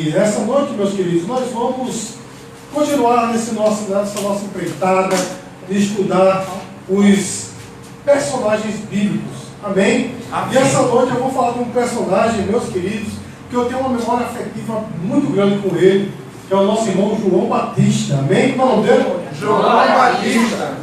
E essa noite, meus queridos, nós vamos continuar nessa nossa empreitada de estudar os personagens bíblicos. Amém? Amém? E essa noite eu vou falar de um personagem, meus queridos, que eu tenho uma memória afetiva muito grande com ele, que é o nosso irmão João Batista. Amém? Qual é o nome dele? João Batista.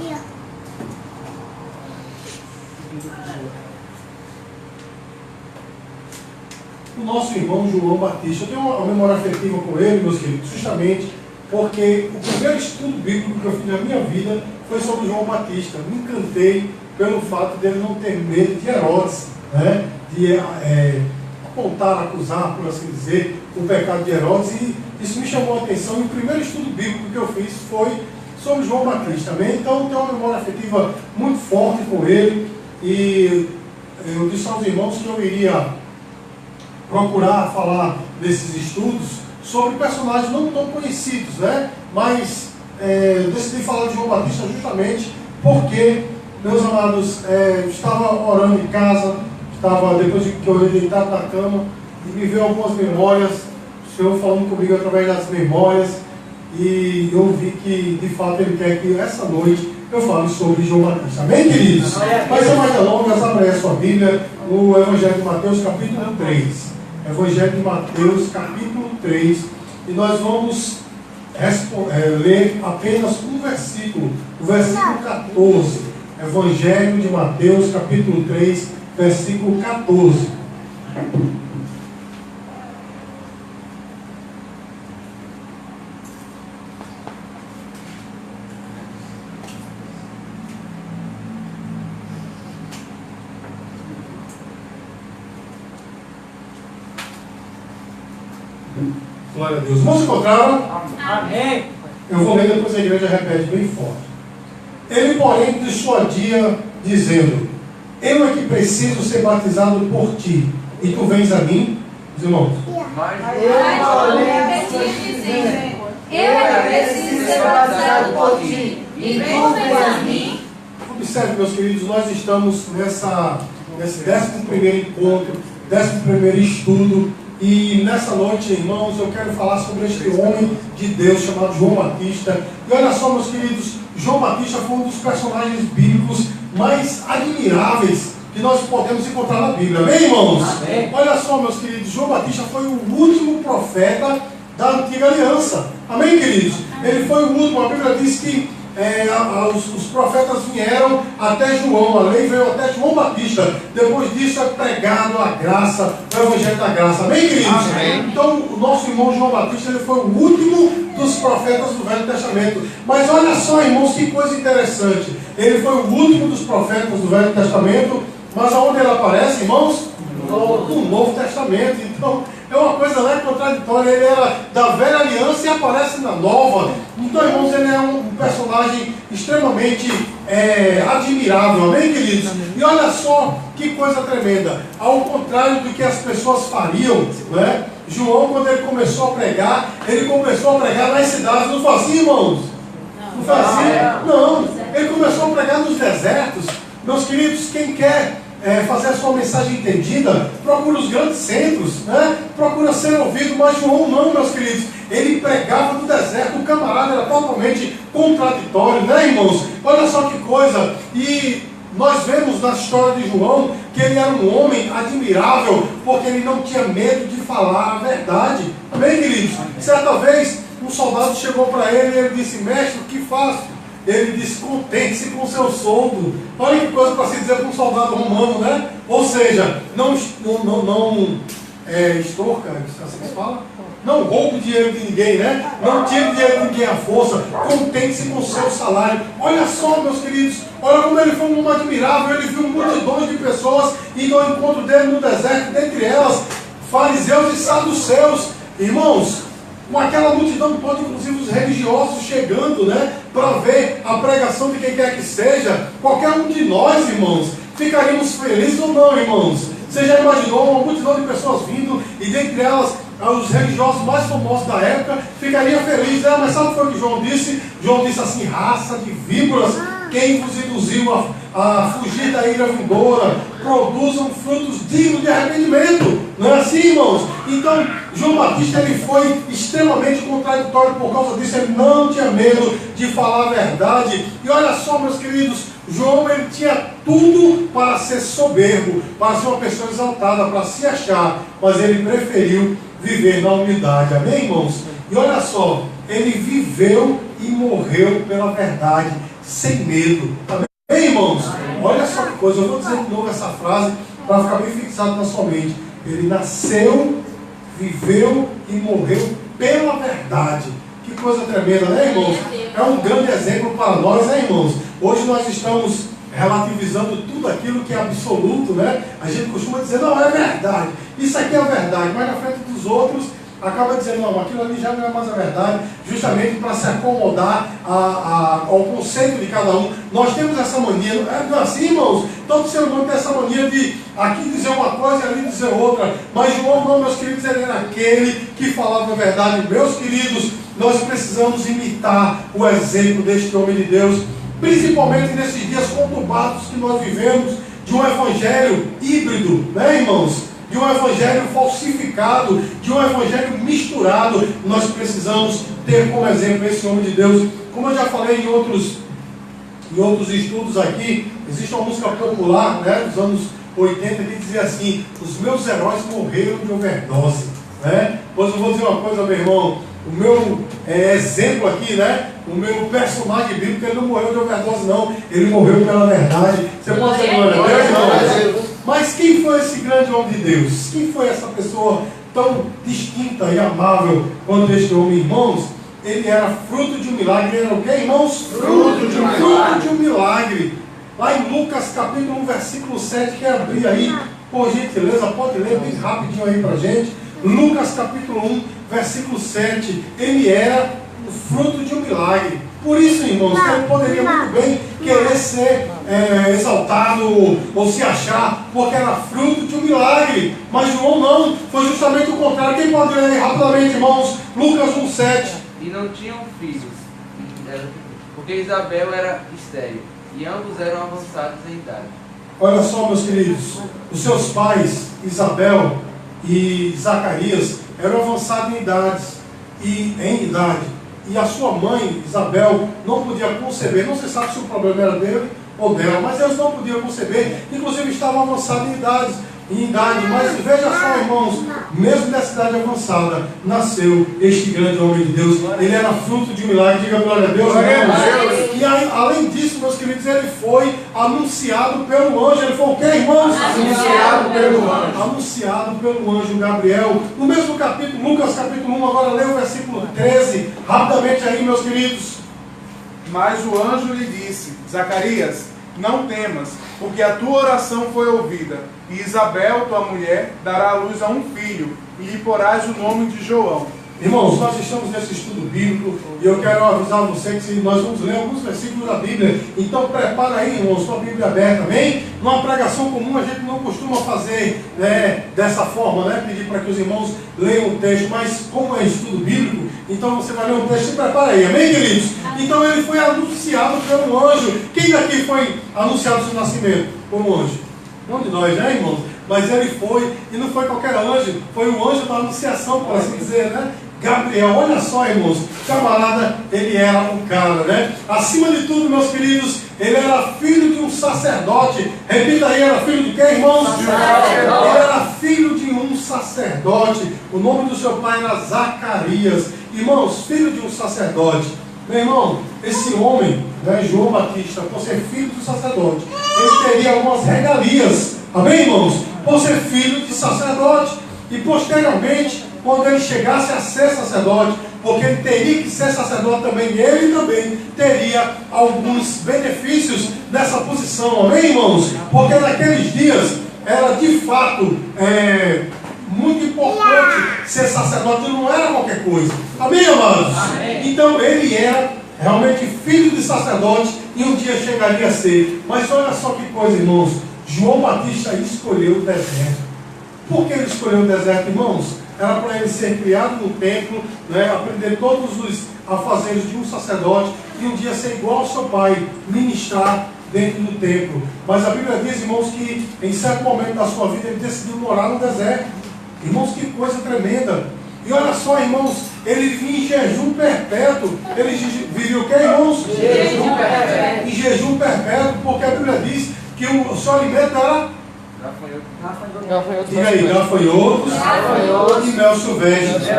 O nosso irmão João Batista. Eu tenho uma memória afetiva com ele, meus queridos, justamente porque o primeiro estudo bíblico que eu fiz na minha vida foi sobre João Batista. Me encantei pelo fato dele não ter medo de Herodes, né? De apontar, acusar, por assim dizer, o pecado de Herodes, e isso me chamou a atenção. E o primeiro estudo bíblico que eu fiz foi sobre João Batista. Amém? Então eu tenho uma memória afetiva muito forte com ele, e eu disse aos irmãos que eu iria procurar falar desses estudos sobre personagens não tão conhecidos, né? Mas eu decidi falar de João Batista justamente porque, meus amados, eu estava orando em casa, depois que eu ia deitado na cama, e me veio algumas memórias, o Senhor falando comigo através das memórias, e eu vi que, de fato, Ele quer que essa noite eu fale sobre João Batista. Amém, queridos? Mas sem mais delongas, abra aí a sua Bíblia no Evangelho de Mateus, capítulo 3. Evangelho de Mateus, capítulo 3, e nós vamos ler apenas um versículo, o versículo 14. Evangelho de Mateus, capítulo 3, versículo 14. Glória a Deus. Vamos encontrar? Amém. Eu vou ler, depois a igreja repete bem forte. Ele, porém, dissuadia, dizendo: eu é que preciso ser batizado por ti, e tu vens a mim? Os irmãos. Eu é que preciso ser batizado por ti, e tu vens a mim? Observe, meus queridos, nós estamos nesse 11º encontro, 11º estudo. E nessa noite, irmãos, eu quero falar sobre este homem de Deus chamado João Batista. E olha só, meus queridos, João Batista foi um dos personagens bíblicos mais admiráveis que nós podemos encontrar na Bíblia. Amém, irmãos? Amém. Olha só, meus queridos, João Batista foi o último profeta da antiga aliança. Amém, queridos? Ele foi o último. A Bíblia diz que os profetas vieram até João, a lei veio até João Batista. Depois disso é pregado a graça, o Evangelho da graça. Amém, queridos? Amém. Então o nosso irmão João Batista, ele foi o último dos profetas do Velho Testamento. Mas olha só, irmãos, que coisa interessante. Ele foi o último dos profetas do Velho Testamento, mas aonde ele aparece, irmãos? No Novo Testamento. Então é uma coisa contraditória. Ele era da velha aliança e aparece na nova. Então, irmãos, ele é um personagem extremamente admirável. Amém, queridos? Amém. E olha só que coisa tremenda. Ao contrário do que as pessoas fariam, né? João, quando ele começou a pregar, ele começou a pregar nas cidades. Não foi assim, irmãos? Não foi assim? Não. Ele começou a pregar nos desertos. Meus queridos, quem quer fazer a sua mensagem entendida, procura os grandes centros, né? Procura ser ouvido. Mas João não, meus queridos, ele pregava no deserto. O camarada era totalmente contraditório, né, irmãos? Olha só que coisa. E nós vemos na história de João que ele era um homem admirável, porque ele não tinha medo de falar a verdade. Amém, queridos? Certa vez um soldado chegou para ele e ele disse: mestre, o que faço? Ele disse: contente-se com o seu soldo. Olha que coisa para se dizer para um soldado romano, né? Ou seja, não extorca, assim que se fala? Não roube o dinheiro de ninguém, né? Não tire o dinheiro de ninguém à força. Contente-se com o seu salário. Olha só, meus queridos, olha como ele foi um homem admirável. Ele viu multidões de pessoas indo ao encontro dele no deserto, dentre elas fariseus e saduceus. Irmãos, com aquela multidão toda, inclusive os religiosos chegando, né, para ver a pregação de quem quer que seja. Qualquer um de nós, irmãos, ficaríamos felizes ou não, irmãos? Você já imaginou uma multidão de pessoas vindo, e dentre elas os religiosos mais famosos da época ficariam felizes, né? Mas sabe o que foi que João disse? João disse assim: raça de víboras, quem vos induziu a fugir da ira vindoura? Produzam frutos dignos de arrependimento. Não é assim, irmãos? Então, João Batista ele foi extremamente contraditório por causa disso. Ele não tinha medo de falar a verdade. E olha só, meus queridos, João ele tinha tudo para ser soberbo, para ser uma pessoa exaltada, para se achar, mas ele preferiu viver na humildade. Amém, irmãos? E olha só, ele viveu e morreu pela verdade, sem medo. Amém, irmãos? Olha só que coisa, eu vou dizer de novo essa frase para ficar bem fixado na sua mente. Ele nasceu, viveu e morreu pela verdade. Que coisa tremenda, né, irmãos? É um grande exemplo para nós, né, irmãos? Hoje nós estamos relativizando tudo aquilo que é absoluto, né? A gente costuma dizer, não, é verdade. Isso aqui é a verdade, mas na frente dos outros acaba dizendo, não, aquilo ali já não é mais a verdade, justamente para se acomodar ao conceito de cada um. Nós temos essa mania, não é assim, irmãos? Todo ser humano tem essa mania de aqui dizer uma coisa e ali dizer outra. Mas João, não, meus queridos, ele era aquele que falava a verdade. Meus queridos, nós precisamos imitar o exemplo deste homem de Deus, principalmente nesses dias conturbados que nós vivemos, de um evangelho híbrido, né, irmãos? De um evangelho falsificado, de um evangelho misturado. Nós precisamos ter como exemplo esse homem de Deus. Como eu já falei em outros estudos aqui, existe uma música popular, né, dos anos 80 que dizia assim: os meus heróis morreram de overdose, né? Pois eu vou dizer uma coisa, meu irmão, o meu exemplo aqui, né, o meu personagem bíblico, ele não morreu de overdose não, ele morreu pela verdade. Você pode dizer glória a Deus, irmão? Mas quem foi esse grande homem de Deus? Quem foi essa pessoa tão distinta e amável quanto este homem, irmãos? Ele era fruto de um milagre. Ele era o que, irmãos? Fruto de um milagre. Fruto de um milagre. Lá em Lucas capítulo 1, versículo 7, quer abrir aí, por gentileza, pode ler bem rapidinho aí pra gente. Lucas capítulo 1, versículo 7. Ele era o fruto de um milagre. Por isso, irmãos, ele poderia muito bem querer ser exaltado ou se achar, porque era fruto de um milagre. Mas João não, foi justamente o contrário. Quem pode ler rapidamente, irmãos? Lucas 1, 7. E não tinham filhos, porque Isabel era estéril, e ambos eram avançados em idade. Olha só, meus queridos, os seus pais, Isabel e Zacarias, eram avançados em idade. E a sua mãe, Isabel, não podia conceber. Não se sabe se o problema era dele ou dela, mas eles não podiam conceber. Inclusive estavam avançados em idade. Mas veja só, irmãos, mesmo nessa idade avançada, nasceu este grande homem de Deus. Ele era fruto de um milagre. Diga glória a Deus, irmãos. E aí, além disso, meus queridos, ele foi anunciado pelo anjo. Ele foi o que, irmãos? Anunciado pelo anjo. Anunciado pelo anjo Gabriel. No mesmo capítulo, Lucas capítulo 1, agora lê o versículo 13. Rapidamente aí, meus queridos. Mas o anjo lhe disse: Zacarias, não temas, porque a tua oração foi ouvida. E Isabel, tua mulher, dará à luz a um filho, e lhe porás o nome de João. Irmãos, nós estamos nesse estudo bíblico e eu quero avisar você que nós vamos ler alguns versículos da Bíblia. Então prepara aí, irmãos, sua Bíblia aberta, amém? Numa pregação comum a gente não costuma fazer dessa forma, né? Pedir para que os irmãos leiam o texto, mas como é estudo bíblico, então você vai ler o texto e prepara aí, amém, queridos? Então ele foi anunciado pelo anjo. Quem daqui foi anunciado seu nascimento como anjo? Não de nós, né, irmãos? Mas ele foi, e não foi qualquer anjo, foi o anjo da anunciação, por assim dizer, né? Gabriel, olha só, irmãos, camarada, ele era um cara, né? Acima de tudo, meus queridos, ele era filho de um sacerdote. Repita aí, era filho de quem, irmãos? Ele era filho de um sacerdote. O nome do seu pai era Zacarias. Irmãos, filho de um sacerdote. Meu irmão, esse homem, né, João Batista, por ser filho do sacerdote, ele teria algumas regalias. Amém, irmãos? Por ser filho de sacerdote. E posteriormente, quando ele chegasse a ser sacerdote, porque ele teria que ser sacerdote também, ele também teria alguns benefícios nessa posição, amém, irmãos? Porque naqueles dias era de fato muito importante ser sacerdote, não era qualquer coisa, amém, amados? Amém. Então ele era realmente filho de sacerdote e um dia chegaria a ser. Mas olha só que coisa, irmãos, João Batista escolheu o deserto. Por que ele escolheu o deserto, irmãos? Era para ele ser criado no templo, né, aprender todos os afazeres de um sacerdote e um dia ser igual ao seu pai, ministrar dentro do templo. Mas a Bíblia diz, irmãos, que em certo momento da sua vida ele decidiu morar no deserto. Irmãos, que coisa tremenda. E olha só, irmãos, ele vivia em jejum perpétuo. Ele vivia o que, irmãos? Jejum perpétuo. Em jejum perpétuo, porque a Bíblia diz que o seu alimento era... Diga aí, gafanhotos e mel silvestre.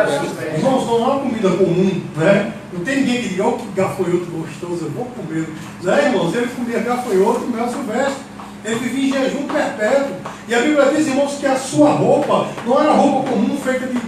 Irmãos, não é uma comida comum, né? Não tem ninguém que diga, oh, que gafanhoto gostoso, eu vou comer. Né, irmãos? Ele comia gafanhoto e mel silvestre. Ele vivia em jejum perpétuo. E a Bíblia diz, irmãos, que a sua roupa não era roupa comum, feita de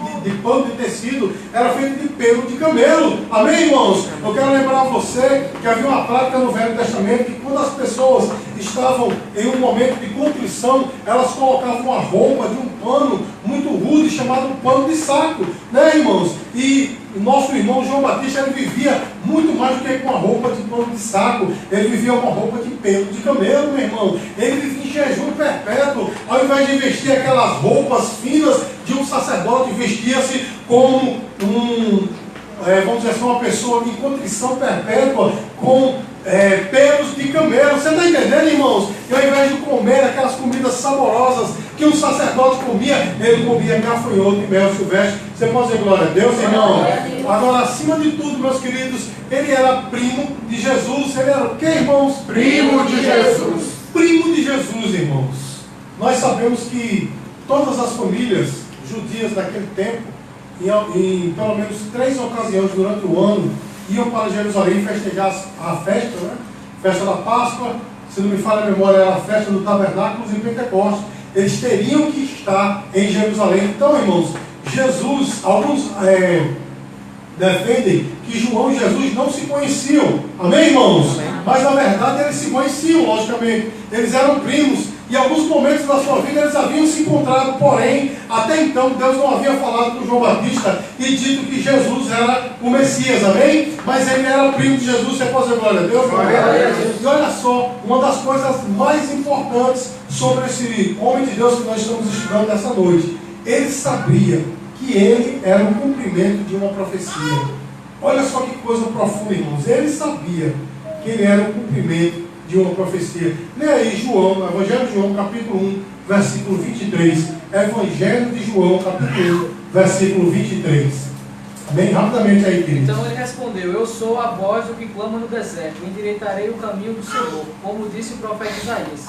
pano, de tecido, era feita de pelo de camelo. Amém, irmãos? Eu quero lembrar a você que havia uma prática no Velho Testamento que quando as pessoas estavam em um momento de contrição, elas colocavam a roupa de um pano muito rude, chamado pano de saco. Né, irmãos? E o nosso irmão João Batista, ele vivia muito mais do que com a roupa de pano de saco. Ele vivia uma roupa de pelo de camelo, meu irmão. Ele vivia em jejum perpétuo. Ao invés de vestir aquelas roupas finas de um sacerdote, vestia-se como vamos dizer assim, uma pessoa em contrição perpétua, com pelos de camelo. Você está entendendo, irmãos? E ao invés de comer aquelas comidas saborosas que um sacerdote comia, ele comia gafanhoto e mel silvestre. Você pode dizer glória a Deus, irmão? Agora, acima de tudo, meus queridos, ele era primo de Jesus. Ele era o que, irmãos? Primo de Jesus. Primo de Jesus, irmãos. Nós sabemos que todas as famílias judias daquele tempo, em pelo menos 3 ocasiões durante o ano, iam para Jerusalém festejar a festa, né? Festa da Páscoa, se não me falha a memória, era a festa do Tabernáculos e Pentecostes. Eles teriam que estar em Jerusalém. Então, irmãos, Jesus, alguns defendem que João e Jesus não se conheciam. Amém, irmãos? Amém. Mas na verdade eles se conheciam, logicamente. Eles eram primos. Em alguns momentos da sua vida eles haviam se encontrado, porém, até então Deus não havia falado com João Batista e dito que Jesus era o Messias, amém? Mas ele era primo de Jesus. Você pode dizer glória a Deus? Glória a Deus. E olha só, uma das coisas mais importantes sobre esse homem de Deus que nós estamos estudando nessa noite, ele sabia que ele era um cumprimento de uma profecia. Olha só que coisa profunda, irmãos. Ele sabia que ele era um cumprimento de uma profecia. Leia aí João, Evangelho de João, capítulo 1, versículo 23. Evangelho de João, capítulo 1, versículo 23. Bem rapidamente aí, querido. Então ele respondeu: eu sou a voz do que clama no deserto, endireitarei o caminho do Senhor, como disse o profeta Isaías.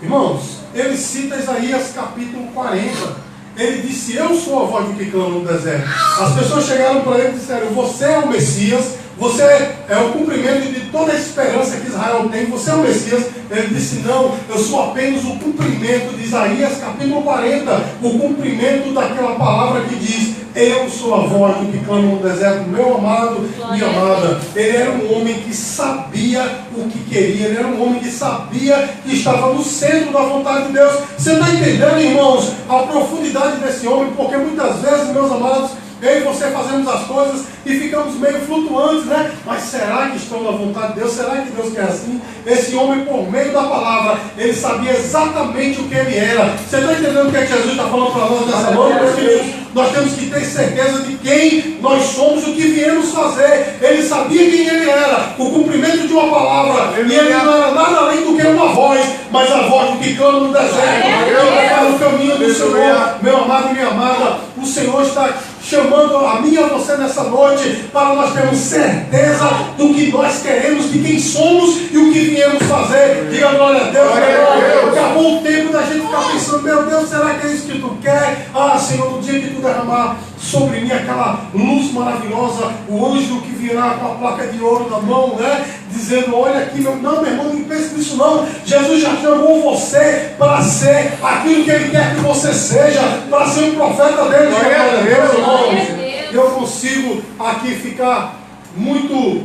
Irmãos, ele cita Isaías capítulo 40. Ele disse: eu sou a voz do que clama no deserto. As pessoas chegaram para ele e disseram: você é o Messias, você é o cumprimento de toda a esperança que Israel tem, você é o Messias. Ele disse: não, eu sou apenas o cumprimento de Isaías capítulo 40, o cumprimento daquela palavra que diz: eu sou a voz do que clama no deserto, meu amado, minha amada. Ele era um homem que sabia o que queria, ele era um homem que sabia que estava no centro da vontade de Deus. Você está entendendo, irmãos, a profundidade desse homem? Porque muitas vezes, meus amados, eu e você fazemos as coisas e ficamos meio flutuantes, né? Mas será que estão na vontade de Deus? Será que Deus quer assim? Esse homem, por meio da palavra, ele sabia exatamente o que ele era. Você está entendendo o que Jesus está falando para nós nessa noite, meus queridos? Nós temos que ter certeza de quem nós somos, o que viemos fazer. Ele sabia quem ele era, o cumprimento de uma palavra. E ele não era nada além do que uma voz, mas a voz do que clama no deserto. Eu para o caminho do Senhor, meu amado e minha amada. O Senhor está chamando a mim e a você nessa noite para nós termos certeza do que nós queremos, de quem somos e o que viemos fazer. Diga glória a Deus. Acabou o tempo da gente ficar pensando: meu Deus, será que é isso que tu quer? Ah, Senhor, no dia que tu derramar sobre mim aquela luz maravilhosa, o anjo que virá com a placa de ouro na mão, né? Dizendo: olha aqui, meu irmão, não pense nisso não. Jesus já chamou você para ser aquilo que Ele quer que você seja, para ser um profeta dele. Glória a Deus, irmãos. Eu consigo aqui ficar muito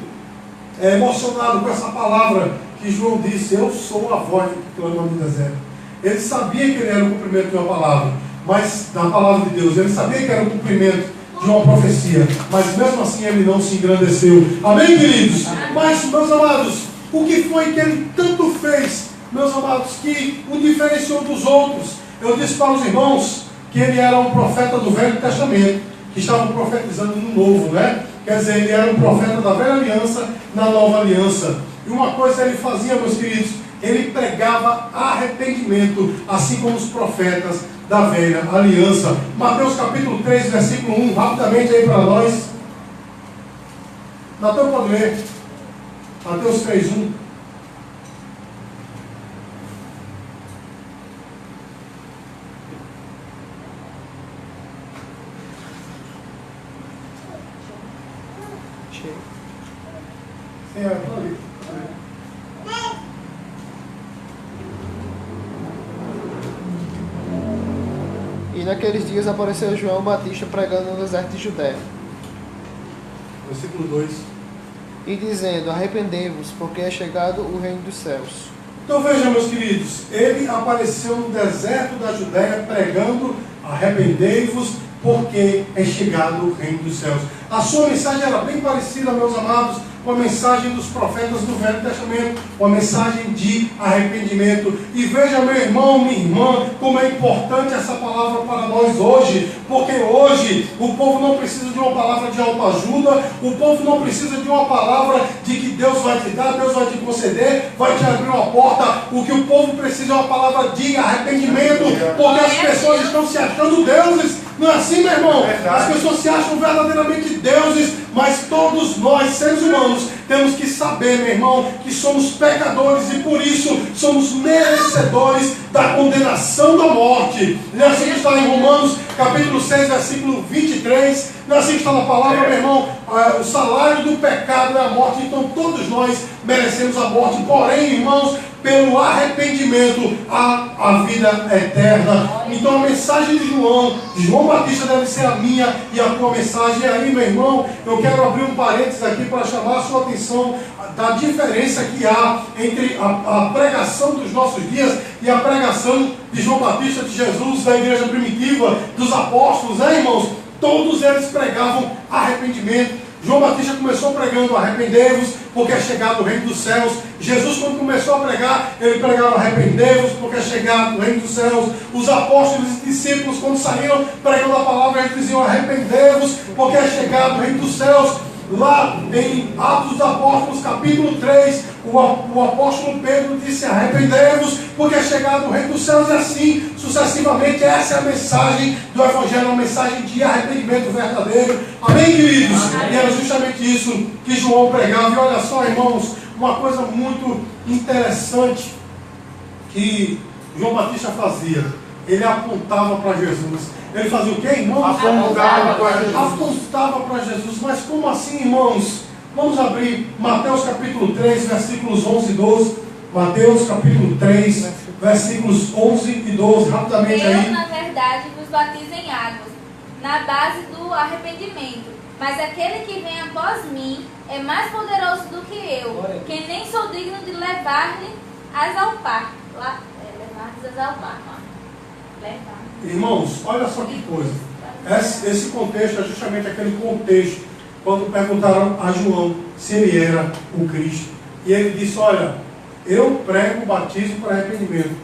emocionado com essa palavra que João disse: eu sou a voz que clama no deserto. Ele sabia que ele era o cumprimento de uma palavra, mas da palavra de Deus. Ele sabia que era o cumprimento de uma profecia, mas mesmo assim ele não se engrandeceu. Amém, queridos? Mas, meus amados, o que foi que ele tanto fez, meus amados, que o diferenciou dos outros? Eu disse para os irmãos que ele era um profeta do Velho Testamento, que estava profetizando no Novo, né? Quer dizer, ele era um profeta da Velha Aliança na Nova Aliança. E uma coisa ele fazia, meus queridos, ele pregava arrependimento, assim como os profetas da velha aliança. Mateus capítulo 3, versículo 1, rapidamente aí para nós. Natan pode ler. Mateus 3, 1. Sim, pode ler. E naqueles dias apareceu João Batista pregando no deserto de Judéia Versículo 2. e dizendo: arrependei-vos, porque é chegado o reino dos céus. Então veja, meus queridos, ele apareceu no deserto da Judéia pregando: arrependei-vos, porque é chegado o reino dos céus. A sua mensagem era bem parecida, meus amados, com a mensagem dos profetas do Velho Testamento, uma mensagem de arrependimento. E veja, meu irmão, minha irmã, como é importante essa palavra para nós hoje, porque hoje o povo não precisa de uma palavra de autoajuda, o povo não precisa de uma palavra de que Deus vai te dar, Deus vai te conceder, vai te abrir uma porta. O que o povo precisa é uma palavra de arrependimento, porque as pessoas estão se achando deuses. Não é assim, meu irmão? As pessoas se acham verdadeiramente deuses, mas todos nós, seres humanos, temos que saber, meu irmão, que somos pecadores e por isso somos merecedores da condenação da morte. Não é assim que está em Romanos capítulo 6, versículo 23. Não é assim que está na palavra, meu irmão? O salário do pecado é a morte, então todos nós merecemos a morte. Porém, irmãos, pelo arrependimento a vida eterna. Então a mensagem de João Batista deve ser a minha e a tua mensagem. E aí, meu irmão, eu quero abrir um parênteses aqui para chamar a sua atenção da diferença que há entre a pregação dos nossos dias e a pregação de João Batista, de Jesus, da igreja primitiva, dos apóstolos, né, irmãos? Todos eles pregavam arrependimento. João Batista começou pregando: arrependei-vos, porque é chegado o reino dos céus. Jesus, quando começou a pregar, ele pregava: arrependei-vos, porque é chegado o reino dos céus. Os apóstolos e discípulos, quando saíram pregando a palavra, eles diziam: arrependei-vos, porque é chegado o reino dos céus. Lá em Atos dos Apóstolos, capítulo 3, o apóstolo Pedro disse: arrependei-vos, porque é chegado o reino dos céus. E assim, sucessivamente, essa é a mensagem do Evangelho, uma mensagem de arrependimento verdadeiro. Amém, queridos? E era justamente isso que João pregava. E olha só, irmãos, uma coisa muito interessante que João Batista fazia: ele apontava para Jesus. Ele fazia o quê, irmãos? Apontava para Jesus. Apontava para Jesus. Mas como assim, irmãos? Vamos abrir Mateus capítulo 3, versículos 11 e 12. Mateus capítulo 3, versículos 11 e 12. Rapidamente Deus, aí. na verdade, vos batiza em águas, na base do arrependimento. Mas aquele que vem após mim é mais poderoso do que eu, que nem sou digno de levar-lhe as alparcas. Levar-lhes as alparcas. Levar. Irmãos, olha só que coisa. Esse contexto é justamente aquele contexto quando perguntaram a João se ele era o Cristo. E ele disse: olha, eu prego o batismo para arrependimento,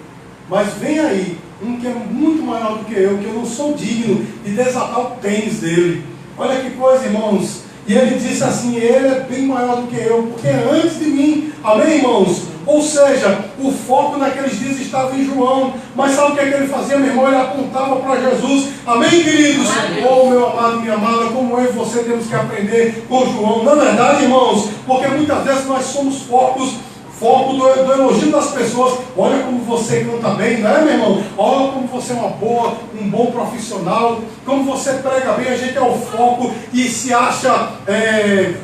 mas vem aí um que é muito maior do que eu não sou digno de desatar o tênis dele. Olha que coisa, irmãos. E ele disse assim: ele é bem maior do que eu, porque é antes de mim. Amém, irmãos? Ou seja, o foco naqueles dias estava em João. Mas sabe o que é que ele fazia, meu irmão? Ele apontava para Jesus. Amém, queridos? Oh, meu amado, minha amada, como eu e você temos que aprender com João. Na verdade, irmãos, porque muitas vezes nós somos foco do elogio das pessoas. Olha como você canta bem, não é, meu irmão? Olha como você é um bom profissional, como você prega bem. A gente é o foco e se acha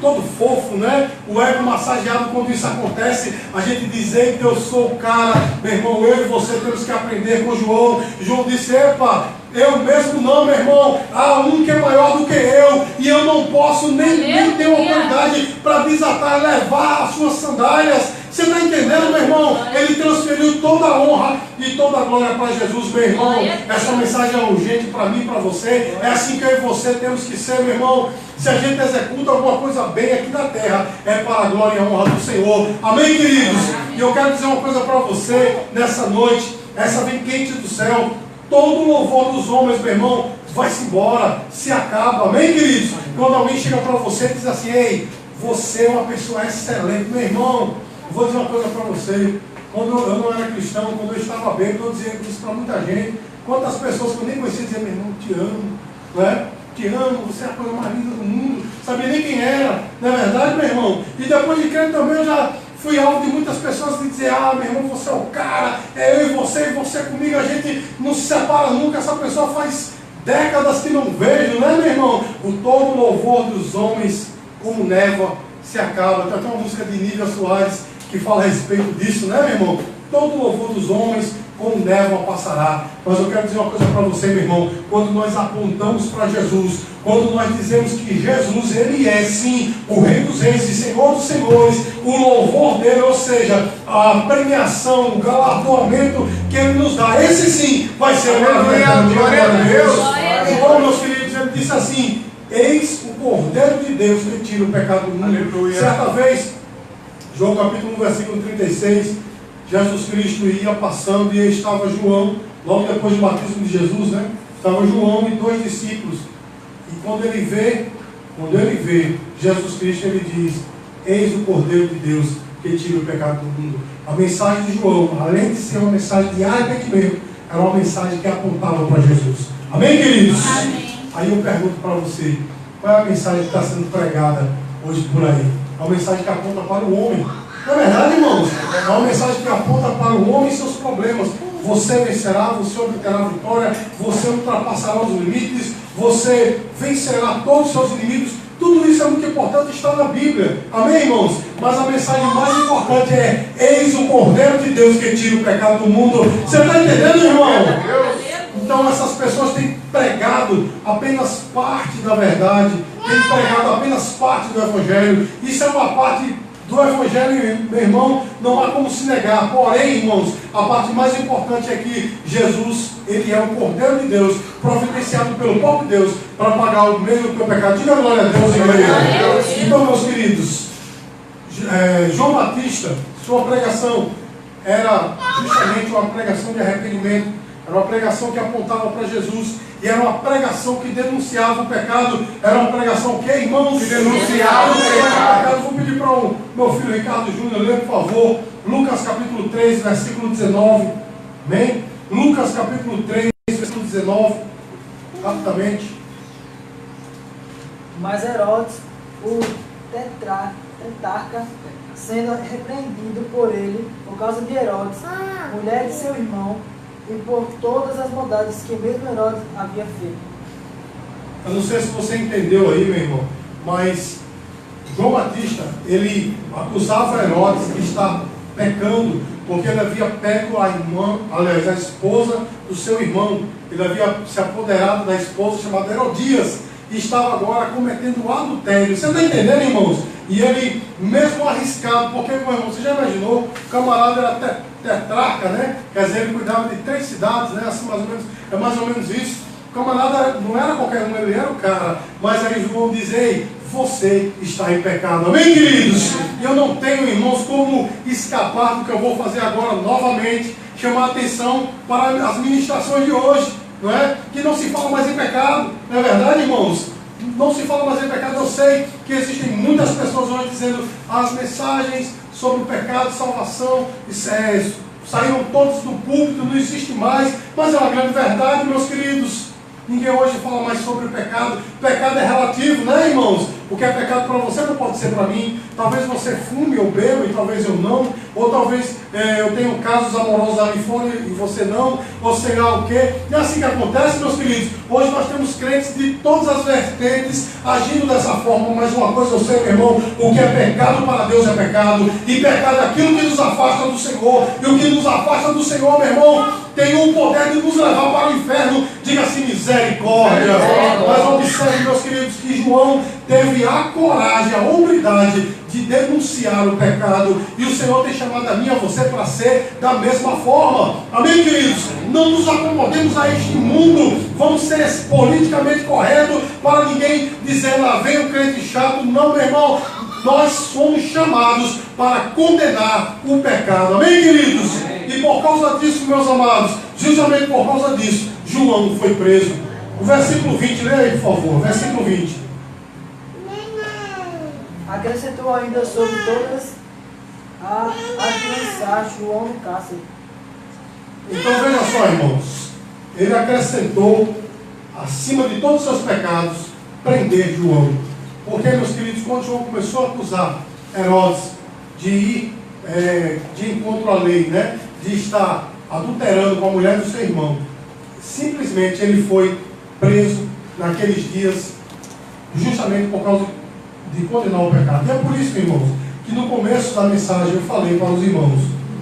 todo fofo, né? O ego massageado. Quando isso acontece, a gente diz: eita, eu sou o cara. Meu irmão, eu e você temos que aprender com João. João disse: epa, eu mesmo não, meu irmão. Há um que é maior do que eu, e eu não posso nem ter autoridade para desatar, levar as suas sandálias. Você está entendendo, meu irmão? Ele transferiu toda a honra e toda a glória para Jesus, meu irmão. Essa mensagem é urgente para mim e para você. É assim que eu e você temos que ser, meu irmão. Se a gente executa alguma coisa bem aqui na terra, é para a glória e a honra do Senhor. Amém, queridos? E eu quero dizer uma coisa para você nessa noite. Essa vem quente do céu. Todo o louvor dos homens, meu irmão, vai-se embora, se acaba. Amém, queridos? Quando alguém chega para você e diz assim: ei, você é uma pessoa excelente, meu irmão. Vou dizer uma coisa para você. Quando eu não era cristão, quando eu estava bêbado, eu dizia isso para muita gente. Quantas pessoas que eu nem conhecia diziam, meu irmão, te amo, não é? Te amo, você é a coisa mais linda do mundo, sabia nem quem era, não é verdade, meu irmão? E depois de crente também eu já fui alvo de muitas pessoas que dizer, meu irmão, você é o cara, é eu e você comigo, a gente não se separa nunca, essa pessoa faz décadas que não vejo, né, meu irmão? O todo louvor dos homens, como névoa, se acaba. Tem até uma música de Nívia Soares que fala a respeito disso, né, meu irmão? Todo louvor dos homens, como névoa passará. Mas eu quero dizer uma coisa para você, meu irmão. Quando nós apontamos para Jesus, quando nós dizemos que Jesus, Ele é sim o Rei dos Reis e Senhor dos Senhores, o louvor dele, ou seja, a premiação, o galardoamento que Ele nos dá, esse sim vai ser o glória a Deus. João, meus queridos, ele disse assim: eis o Cordeiro de Deus que tira o pecado do mundo. Aleluia. Certa vez, João capítulo 1, versículo 36, Jesus Cristo ia passando e estava João, logo depois do batismo de Jesus, né? Estava João e 2 discípulos. E quando ele vê Jesus Cristo, ele diz: eis o Cordeiro de Deus que tira o pecado do mundo. A mensagem de João, além de ser uma mensagem de arrependimento, era uma mensagem que apontava para Jesus. Amém, queridos? Amém. Aí eu pergunto para você, qual é a mensagem que está sendo pregada hoje por aí? É uma mensagem que aponta para o homem. Não é verdade, irmãos? É uma mensagem que aponta para o homem e seus problemas. Você vencerá, você obterá vitória, você ultrapassará os limites, você vencerá todos os seus inimigos. Tudo isso é muito importante, está na Bíblia. Amém, irmãos? Mas a mensagem mais importante é: eis o Cordeiro de Deus que tira o pecado do mundo. Você está entendendo, irmão? Então essas pessoas têm pregado apenas parte da verdade, têm pregado apenas parte do Evangelho. Isso é uma parte do Evangelho, meu irmão, não há como se negar. Porém, irmãos, a parte mais importante é que Jesus, Ele é o Cordeiro de Deus, providenciado pelo próprio Deus, para pagar o meio do teu pecado. Diga glória a Deus, igreja. Então, meus queridos, João Batista, sua pregação era justamente uma pregação de arrependimento. Era uma pregação que apontava para Jesus. E era uma pregação que denunciava o pecado. Era uma pregação que, irmãos, que denunciava o pecado. Vou pedir para o meu filho Ricardo Júnior ler, por favor, Lucas capítulo 3, versículo 19. Amém? Lucas capítulo 3, versículo 19. Rapidamente. Mas Herodes, o tetrarca, sendo repreendido por ele, por causa de Herodes, mulher de seu irmão, e por todas as maldades que mesmo Herodes havia feito. Eu não sei se você entendeu aí, meu irmão, mas João Batista, ele acusava Herodes de estar pecando, porque ele havia pego a irmã, aliás, a esposa do seu irmão. Ele havia se apoderado da esposa chamada Herodias, e estava agora cometendo adultério. Você está entendendo, irmãos? E ele, mesmo arriscado, porque, meu irmão, você já imaginou, o camarada era tetrarca, né? Quer dizer, ele cuidava de 3 cidades, né? Assim, mais ou menos, é mais ou menos isso. O camarada não era qualquer um, ele era o cara. Mas aí João diz: ei, você está em pecado. Amém, queridos? E eu não tenho, irmãos, como escapar do que eu vou fazer agora novamente, chamar a atenção para as ministrações de hoje, não é? Que não se fala mais em pecado, não é verdade, irmãos? Não se fala mais em pecado. Eu sei que existem muitas pessoas hoje dizendo as mensagens sobre o pecado, salvação, saíram todos do púlpito, não existe mais, mas é uma grande verdade, meus queridos. Ninguém hoje fala mais sobre o pecado. Pecado é relativo, né, irmãos? O que é pecado para você não pode ser para mim. Talvez você fume ou beba e talvez eu não. Ou talvez eu tenha casos amorosos ali fora e você não. Ou sei lá o quê. E é assim que acontece, meus queridos. Hoje nós temos crentes de todas as vertentes agindo dessa forma. Mas uma coisa eu sei, meu irmão: o que é pecado para Deus é pecado. E pecado é aquilo que nos afasta do Senhor. E o que nos afasta do Senhor, meu irmão, tem o poder de nos levar para o inferno. Diga assim: misericórdia. Mas observe, meus queridos, que João teve a coragem, a hombridade de denunciar o pecado. E o Senhor tem chamado a mim e a você para ser da mesma forma. Amém, queridos? Não nos acomodemos a este mundo. Vamos ser politicamente corretos para ninguém dizer: lá vem o crente chato. Não, meu irmão. Nós somos chamados para condenar o pecado. Amém, queridos? E por causa disso, meus amados, justamente por causa disso, João foi preso. O versículo 20, leia aí, por favor. Versículo 20. Acrescentou ainda sobre todas a lançar João no cárcere. Então veja só, irmãos. ele acrescentou, acima de todos os seus pecados, prender João. Porque, meus queridos, quando João começou a acusar Herodes de ir de encontro à lei, né, de estar adulterando com a mulher do seu irmão, simplesmente ele foi preso naqueles dias, justamente por causa de condenar o pecado. E é por isso, irmãos, que no começo da mensagem eu falei para os irmãos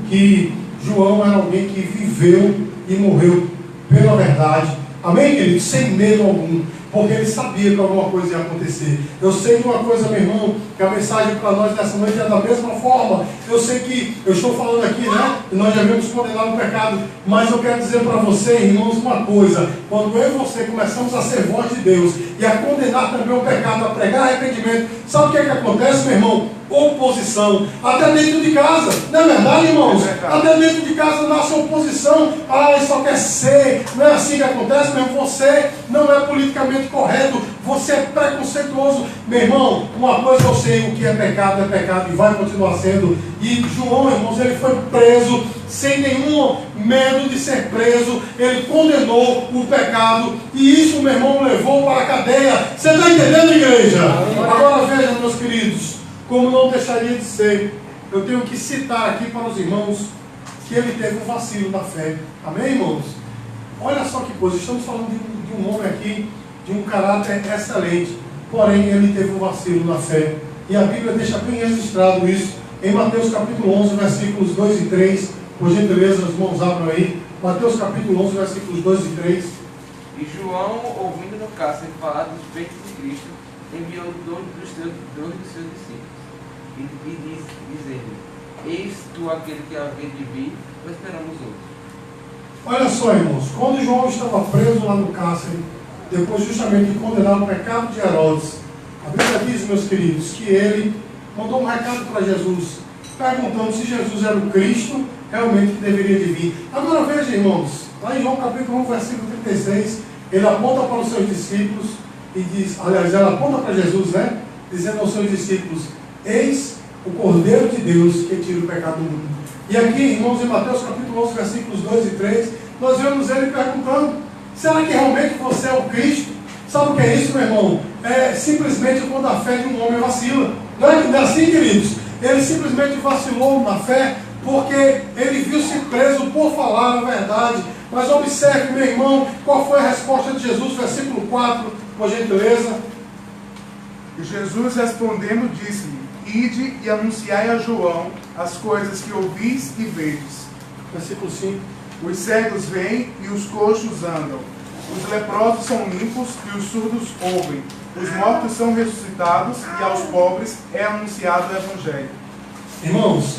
que João era alguém que viveu e morreu pela verdade. Amém, queridos? Sem medo algum, porque ele sabia que alguma coisa ia acontecer. Eu sei de uma coisa, meu irmão, que a mensagem para nós nessa noite é da mesma forma. Eu sei que eu estou falando aqui, né? E nós já vimos condenar o pecado, mas eu quero dizer para você, irmãos, uma coisa: quando eu e você começamos a ser voz de Deus e a condenar também o pecado, a pregar arrependimento, sabe o que é que acontece, meu irmão? Oposição, até dentro de casa, não é verdade, irmãos? Até dentro de casa nasce oposição. Ah, isso só quer ser, não é assim que acontece, meu irmão? Você não é politicamente correto, você é preconceituoso, meu irmão. Uma coisa eu sei: o que é pecado e vai continuar sendo. E João, irmãos, ele foi preso sem nenhum medo de ser preso. Ele condenou o pecado e isso, meu irmão, levou para a cadeia. Você está entendendo, igreja? Agora veja, meus queridos, como não deixaria de ser, eu tenho que citar aqui para os irmãos que ele teve um vacilo da fé. Amém, irmãos? Olha só que coisa, estamos falando de um homem aqui, de um caráter excelente, porém ele teve um vacilo na fé. E a Bíblia deixa bem registrado isso em Mateus capítulo 11, versículos 2 e 3. Por gentileza, os irmãos abram aí. Mateus capítulo 11, versículos 2 e 3. E João, ouvindo no cárcere falar dos feitos de Cristo, enviou dois dos seus discípulos e dizendo: eis tu aquele que havia de vir, ou esperamos outros? Olha só, irmãos, quando João estava preso lá no cárcere, depois justamente de condenar o pecado de Herodes, a Bíblia diz, meus queridos, que ele mandou um recado para Jesus, perguntando se Jesus era o Cristo realmente que deveria de vir. Agora veja, irmãos, lá em João capítulo 1, versículo 36, ele aponta para os seus discípulos e diz, aliás, ela aponta para Jesus, né? Dizendo aos seus discípulos: eis o Cordeiro de Deus que tira o pecado do mundo. E aqui, irmãos, em Mateus capítulo 11, versículos 2 e 3, nós vemos ele perguntando: será que realmente você é o Cristo? Sabe o que é isso, meu irmão? É simplesmente quando a fé de um homem vacila. Não é assim, queridos? Ele simplesmente vacilou na fé porque ele viu-se preso por falar a verdade. Mas observe, meu irmão, qual foi a resposta de Jesus, versículo 4, por gentileza. E Jesus respondendo disse-lhe: ide e anunciai a João as coisas que ouvis e vedes. Versículo 5. Os cegos veem e os coxos andam. Os leprosos são limpos e os surdos ouvem. Os mortos são ressuscitados e aos pobres é anunciado o Evangelho. Irmãos,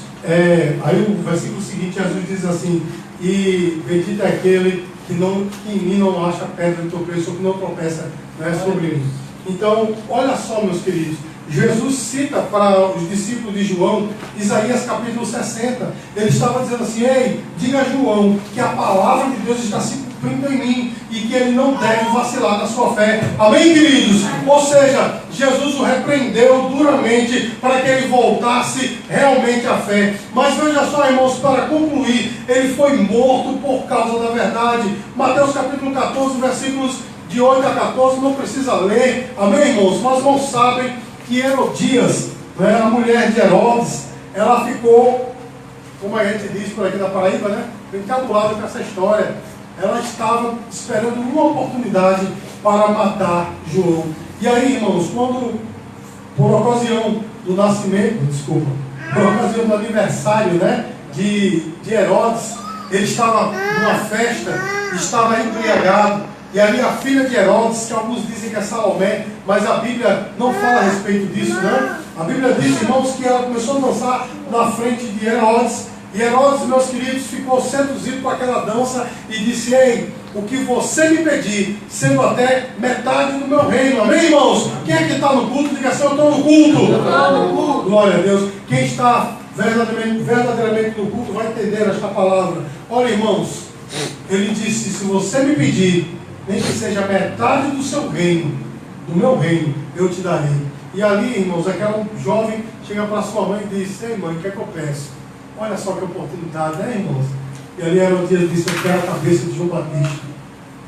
aí o versículo seguinte, Jesus diz assim: e bendito é aquele que em mim não acha pedra de tropeço, ou que não tropeça, né, sobre ele. Então, olha só, meus queridos, Jesus cita para os discípulos de João, Isaías capítulo 60, ele estava dizendo assim: ei, diga a João que a palavra de Deus está se cumprindo em mim e que ele não deve vacilar na sua fé. Amém, queridos? Ou seja, Jesus o repreendeu duramente para que ele voltasse realmente à fé. Mas veja só, irmãos, para concluir, ele foi morto por causa da verdade. Mateus capítulo 14, versículos de 8 a 14, não precisa ler. Amém, irmãos? Mas não sabem que Herodias, né, a mulher de Herodes, ela ficou, como a gente diz por aqui na Paraíba, né, encabulada com essa história. Ela estava esperando uma oportunidade para matar João. E aí, irmãos, quando, por ocasião do nascimento, por ocasião do aniversário, né, de Herodes, ele estava numa festa, estava embriagado. E ali a filha de Herodes, que alguns dizem que é Salomé, mas a Bíblia não fala a respeito disso, né? A Bíblia diz, irmãos, que ela começou a dançar na frente de Herodes. E Herodes, meus queridos, ficou seduzido com aquela dança e disse: ei, o que você me pedir, sendo até metade do meu reino. Amém, irmãos? Quem é que está no culto? Diga assim: eu estou no culto. Glória a Deus. Quem está verdadeiramente no culto vai entender esta palavra. Olha, irmãos, ele disse: se você me pedir, nem que seja metade do seu reino, do meu reino, eu te darei. E ali, irmãos, aquela jovem chega para sua mãe e diz: ei, mãe, o que é que eu peço? Olha só que oportunidade, né, irmãos? E ali Herodias disse: eu quero a cabeça de João Batista.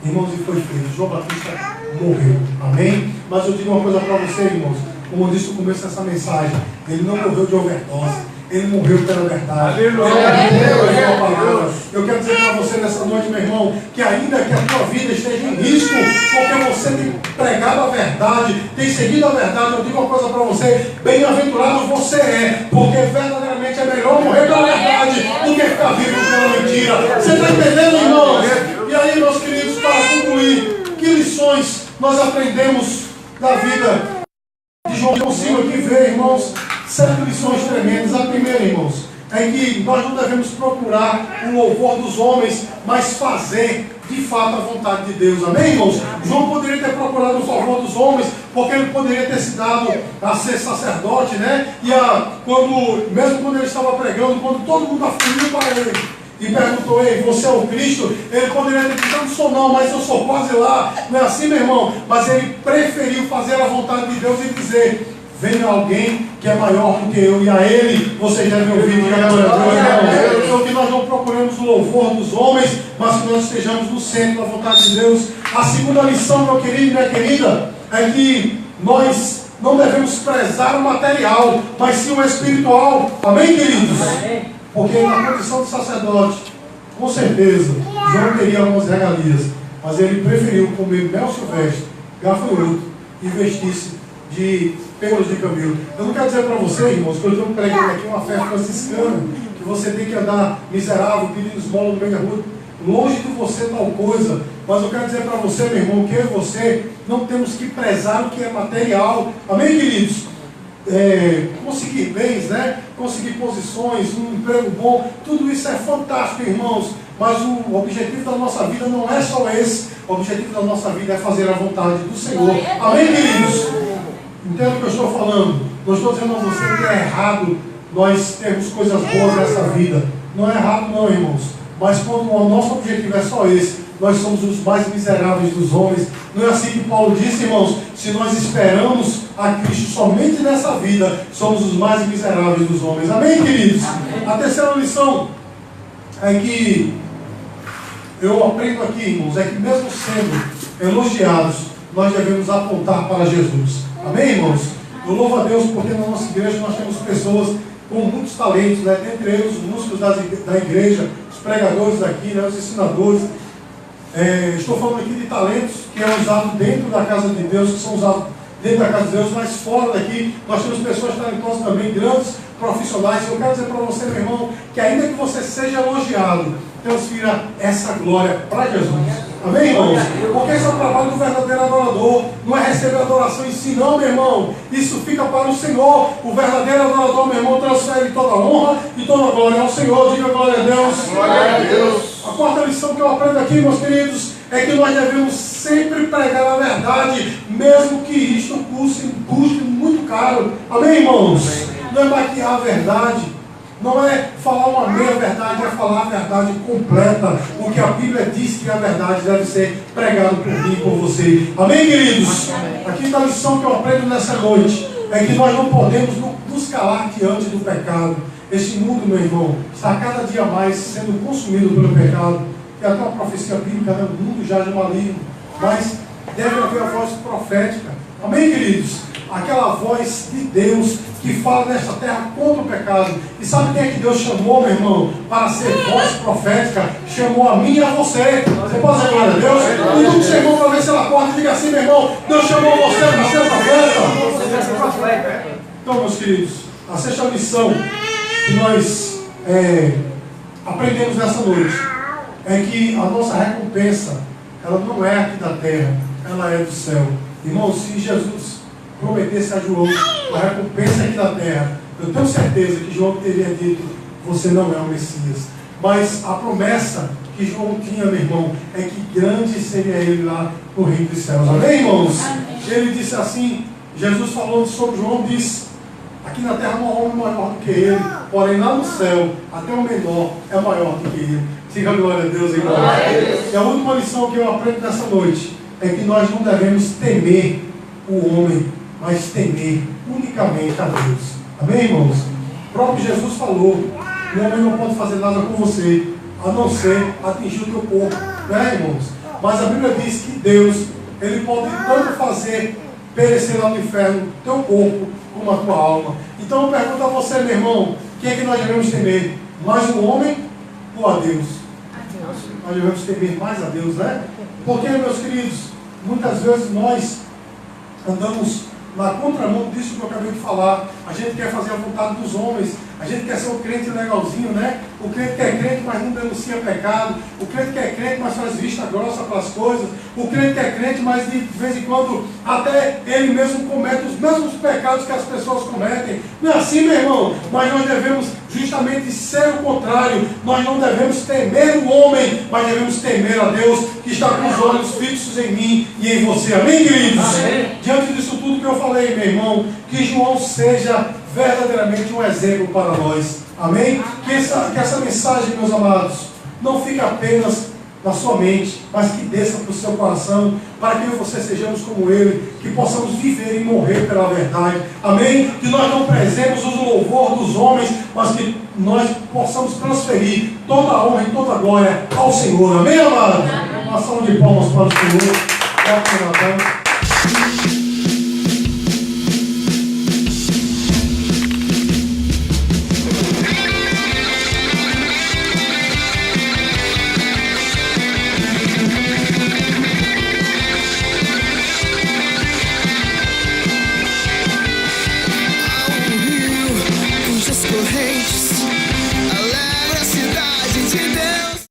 Irmãos, e foi feito. João Batista morreu. Amém? Mas eu digo uma coisa para você, irmãos. Como eu disse no começo dessa mensagem, ele não morreu de overdose. Ele morreu pela verdade. Eu quero dizer para você nessa noite, meu irmão, que ainda que a tua vida esteja em risco, porque você tem pregado a verdade, tem seguido a verdade, eu digo uma coisa para você: bem-aventurado você é, porque verdadeiramente é melhor morrer pela verdade do que ficar vivo pela mentira. Você está entendendo, irmãos? E aí, meus queridos, para concluir, que lições nós aprendemos da vida de João? Eu consigo aqui ver, irmãos, 7 lições tremendas. A primeira, irmãos, é que nós não devemos procurar o louvor dos homens, mas fazer de fato a vontade de Deus. Amém, irmãos? João poderia ter procurado o louvor dos homens, porque ele poderia ter se dado a ser sacerdote, né? E mesmo quando ele estava pregando, quando todo mundo afluiu para ele e perguntou: ei, você é o Cristo? Ele poderia ter dito: não sou não, mas eu sou quase lá. Não é assim, meu irmão? Mas ele preferiu fazer a vontade de Deus e dizer: venha alguém que é maior do que eu, e a ele vocês devem ouvir. Então que nós não procuremos o louvor dos homens, mas que nós estejamos no centro da vontade de Deus. A segunda lição, meu querido e minha querida, é que nós não devemos prezar o material, mas sim o espiritual. Amém, queridos? Porque na condição de sacerdote, com certeza, João teria algumas regalias, mas ele preferiu comer mel silvestre, gafanhoto e vestir-se de pelos de camelo. Eu não quero dizer para você, irmãos, que eu estou pregando aqui uma fé franciscana, que você tem que andar miserável, pedindo esmola no meio da rua. Longe de você tal coisa. Mas eu quero dizer para você, meu irmão, que eu e você não temos que prezar o que é material. Amém, queridos? Conseguir bens, né? Conseguir posições, um emprego bom, tudo isso é fantástico, irmãos. Mas o objetivo da nossa vida não é só esse. O objetivo da nossa vida é fazer a vontade do Senhor. Amém, queridos? Entenda o que eu estou falando. Não estou dizendo a você que é errado nós termos coisas boas nessa vida. Não é errado não, irmãos. Mas quando o nosso objetivo é só esse, nós somos os mais miseráveis dos homens. Não é assim que Paulo disse, irmãos? Se nós esperamos a Cristo somente nessa vida, somos os mais miseráveis dos homens. Amém, queridos? Amém. A terceira lição é que eu aprendo aqui, irmãos, é que mesmo sendo elogiados, nós devemos apontar para Jesus. Amém, irmãos? Eu louvo a Deus porque na nossa igreja nós temos pessoas com muitos talentos, né? Dentre eles os músicos da igreja, os pregadores daqui, né? Os ensinadores. Estou falando aqui de talentos que é usado dentro da casa de Deus, que são usados dentro da casa de Deus, mas fora daqui nós temos pessoas talentosas também, grandes profissionais. Eu quero dizer para você, meu irmão, que ainda que você seja elogiado, transfira essa glória para Jesus. Amém, irmãos? Porque esse é o trabalho do verdadeiro adorador. Não é receber adoração em si, não, meu irmão. Isso fica para o Senhor. O verdadeiro adorador, meu irmão, transfere toda a honra e toda a glória ao Senhor. Diga glória a Deus. Glória a Deus. A quarta lição que eu aprendo aqui, meus queridos, é que nós devemos sempre pregar a verdade, mesmo que isto custe muito caro. Amém, irmãos? Não é maquiar a verdade. Não é falar uma meia verdade, é falar a verdade completa. O que a Bíblia diz que a verdade deve ser pregado por mim e por você. Amém, queridos? A quinta lição que eu aprendo nessa noite é que nós não podemos nos calar diante do pecado. Este mundo, meu irmão, está cada dia mais sendo consumido pelo pecado. Tem até uma profecia bíblica, né? O mundo jaz no maligno. Mas deve haver a voz profética. Amém, queridos? Aquela voz de Deus que fala nesta terra contra o pecado. E sabe quem é que Deus chamou, meu irmão, para ser voz profética? Chamou a mim e a você. Você pode dizer glória a Deus? E tu que chegou para ver se ela acorda, diga assim, meu irmão, Deus chamou você para ser profeta. Então, meus queridos, a sexta lição que nós aprendemos nessa noite é que a nossa recompensa, ela não é aqui da terra, ela é do céu. Irmão, se Jesus prometesse a João a recompensa aqui da terra, eu tenho certeza que João teria dito: você não é o Messias. Mas a promessa que João tinha, meu irmão, é que grande seria ele lá no reino dos céus. Amém, irmãos? Amém. Ele disse assim, Jesus falando sobre João, disse: aqui na terra não há homem maior do que ele, porém lá no céu, até o menor é maior do que ele. Diga glória a Deus, irmão. E a última lição que eu aprendo nessa noite é que nós não devemos temer o homem, mas temer unicamente a Deus. Amém, irmãos? O próprio Jesus falou: o homem não pode fazer nada com você, a não ser atingir o teu corpo. Né, irmãos? Mas a Bíblia diz que Deus, Ele pode tanto fazer perecer lá no inferno teu corpo como a tua alma. Então eu pergunto a você, meu irmão, quem é que nós devemos temer? Mais o homem ou a Deus? Nós devemos temer mais a Deus, né? Porque, meus queridos, muitas vezes nós andamos na contramão disso que eu acabei de falar. A gente quer fazer a vontade dos homens. A gente quer ser um crente legalzinho, né? O crente que é crente, mas não denuncia pecado. O crente que é crente, mas faz vista grossa para as coisas. O crente que é crente, mas de vez em quando até ele mesmo comete os mesmos pecados que as pessoas cometem. Não é assim, meu irmão? Mas nós devemos justamente ser o contrário. Nós não devemos temer o homem, mas devemos temer a Deus, que está com os olhos fixos em mim e em você. Amém, queridos? Amém. Diante disso tudo que eu falei, meu irmão, que João seja verdadeiramente um exemplo para nós. Amém? Que essa mensagem, meus amados, não fique apenas na sua mente, mas que desça para o seu coração, para que eu e você sejamos como Ele, que possamos viver e morrer pela verdade. Amém? Que nós não prezemos o louvor dos homens, mas que nós possamos transferir toda a honra e toda a glória ao Senhor. Amém, amado? Uma salva de palmas para o Senhor.